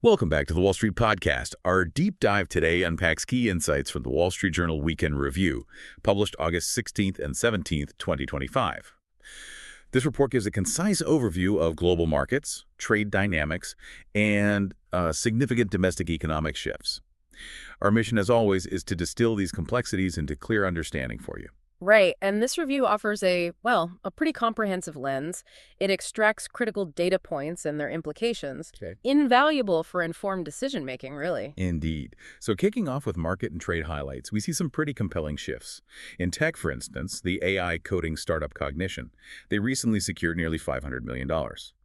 Welcome back to the Wall Street Podcast. Our deep dive today unpacks key insights from the Wall Street Journal Weekend Review, published August 16th and 17th, 2025. This report gives a concise overview of global markets, trade dynamics, and significant domestic economic shifts. Our mission, as always, is to distill these complexities into clear understanding for you. Right, and this review offers a pretty comprehensive lens. It extracts critical data points and their implications. Okay. Invaluable for informed decision-making, really. Indeed. So kicking off with market and trade highlights, we see some pretty compelling shifts. In tech, for instance, the AI coding startup Cognition, they recently secured nearly $500 million.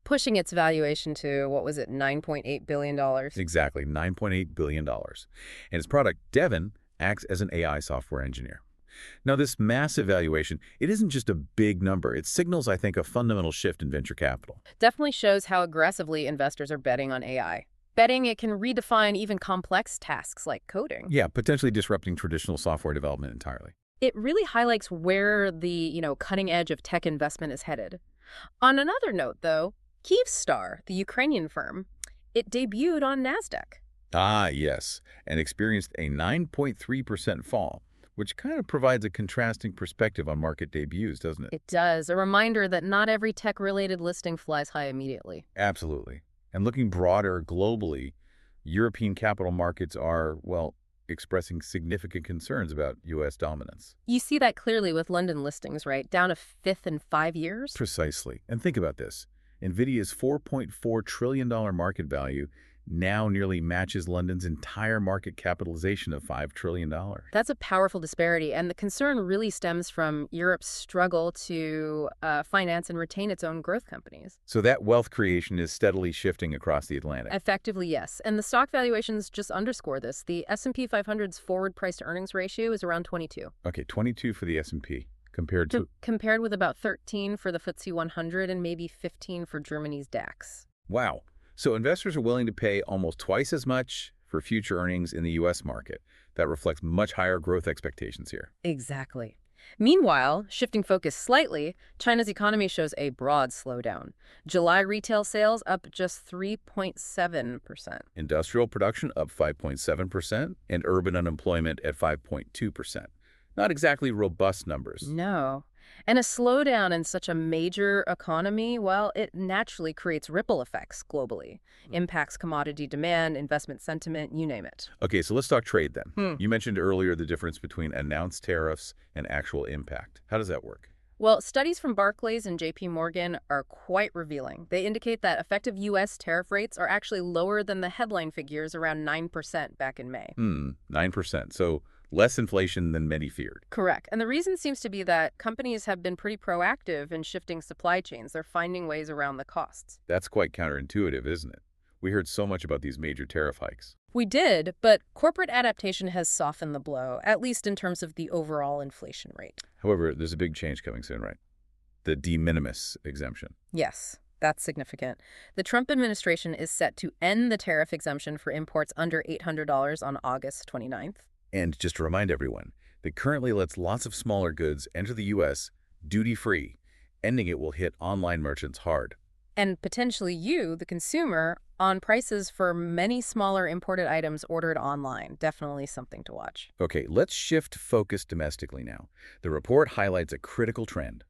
Pushing its valuation to, what was it, $9.8 billion? Exactly, $9.8 billion. And its product, Devon, acts as an AI software engineer. Now, this massive valuation, it isn't just a big number. It signals, I think, a fundamental shift in venture capital. Definitely shows how aggressively investors are betting on AI. Betting it can redefine even complex tasks like coding. Yeah, potentially disrupting traditional software development entirely. It really highlights where the, cutting edge of tech investment is headed. On another note, though, Kyivstar, the Ukrainian firm, it debuted on NASDAQ. Ah, yes, and experienced a 9.3% fall, which kind of provides a contrasting perspective on market debuts, doesn't it? It does. A reminder that not every tech-related listing flies high immediately. Absolutely. And looking broader globally, European capital markets are, well, expressing significant concerns about U.S. dominance. You see that clearly with London listings, right? Down a fifth in 5 years? Precisely. And think about this. NVIDIA's $4.4 trillion market value now nearly matches London's entire market capitalization of $5 trillion. That's a powerful disparity, and the concern really stems from Europe's struggle to finance and retain its own growth companies. So that wealth creation is steadily shifting across the Atlantic. Effectively, yes. And the stock valuations just underscore this. The S&P 500's forward price-to-earnings ratio is around 22. Okay, 22 for the S&P. Compared with about 13 for the FTSE 100 and maybe 15 for Germany's DAX. Wow. So investors are willing to pay almost twice as much for future earnings in the U.S. market. That reflects much higher growth expectations here. Exactly. Meanwhile, shifting focus slightly, China's economy shows a broad slowdown. July retail sales up just 3.7%. Industrial production up 5.7%, and urban unemployment at 5.2%. Not exactly robust numbers. No. And a slowdown in such a major economy, well, it naturally creates ripple effects globally. Impacts commodity demand, investment sentiment, you name it. Okay, so let's talk trade then. You mentioned earlier the difference between announced tariffs and actual impact. How does that work? Well, studies from Barclays and JP Morgan are quite revealing. They indicate that effective U.S. tariff rates are actually lower than the headline figures, around 9% back in May. 9%. So less inflation than many feared. Correct. And the reason seems to be that companies have been pretty proactive in shifting supply chains. They're finding ways around the costs. That's quite counterintuitive, isn't it? We heard so much about these major tariff hikes. We did, but corporate adaptation has softened the blow, at least in terms of the overall inflation rate. However, there's a big change coming soon, right? The de minimis exemption. Yes. That's significant. The Trump administration is set to end the tariff exemption for imports under $800 on August 29th. And just to remind everyone, that currently lets lots of smaller goods enter the U.S. duty-free. Ending it will hit online merchants hard. And potentially you, the consumer, on prices for many smaller imported items ordered online. Definitely something to watch. Okay, let's shift focus domestically now. The report highlights a critical trend.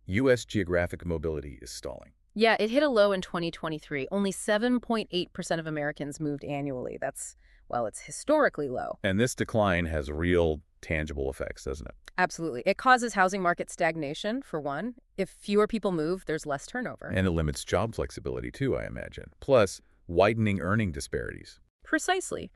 U.S. geographic mobility is stalling. Yeah, it hit a low in 2023. Only 7.8% of Americans moved annually. It's historically low. And this decline has real, tangible effects, doesn't it? Absolutely. It causes housing market stagnation, for one. If fewer people move, there's less turnover. And it limits job flexibility, too, I imagine. Plus, widening earning disparities. Precisely.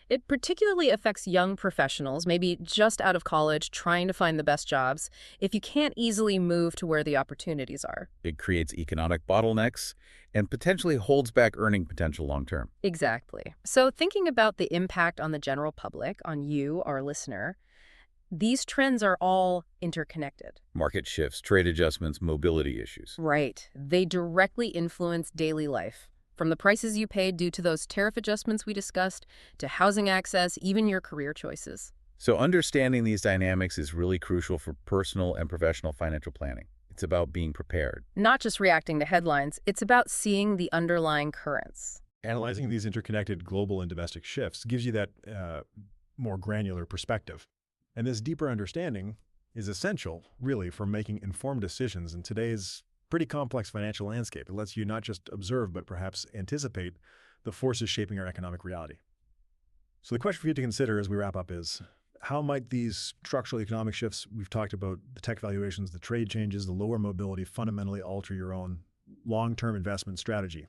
It particularly affects young professionals, maybe just out of college, trying to find the best jobs, if you can't easily move to where the opportunities are. It creates economic bottlenecks and potentially holds back earning potential long-term. Exactly. So thinking about the impact on the general public, on you, our listener, these trends are all interconnected. Market shifts, trade adjustments, mobility issues. Right. They directly influence daily life. From the prices you paid due to those tariff adjustments we discussed, to housing access, even your career choices. So understanding these dynamics is really crucial for personal and professional financial planning. It's about being prepared. Not just reacting to headlines, it's about seeing the underlying currents. Analyzing these interconnected global and domestic shifts gives you that more granular perspective. And this deeper understanding is essential, really, for making informed decisions in today's pretty complex financial landscape. It lets you not just observe, but perhaps anticipate the forces shaping our economic reality. So the question for you to consider as we wrap up is, how might these structural economic shifts we've talked about, the tech valuations, the trade changes, the lower mobility, fundamentally alter your own long-term investment strategy?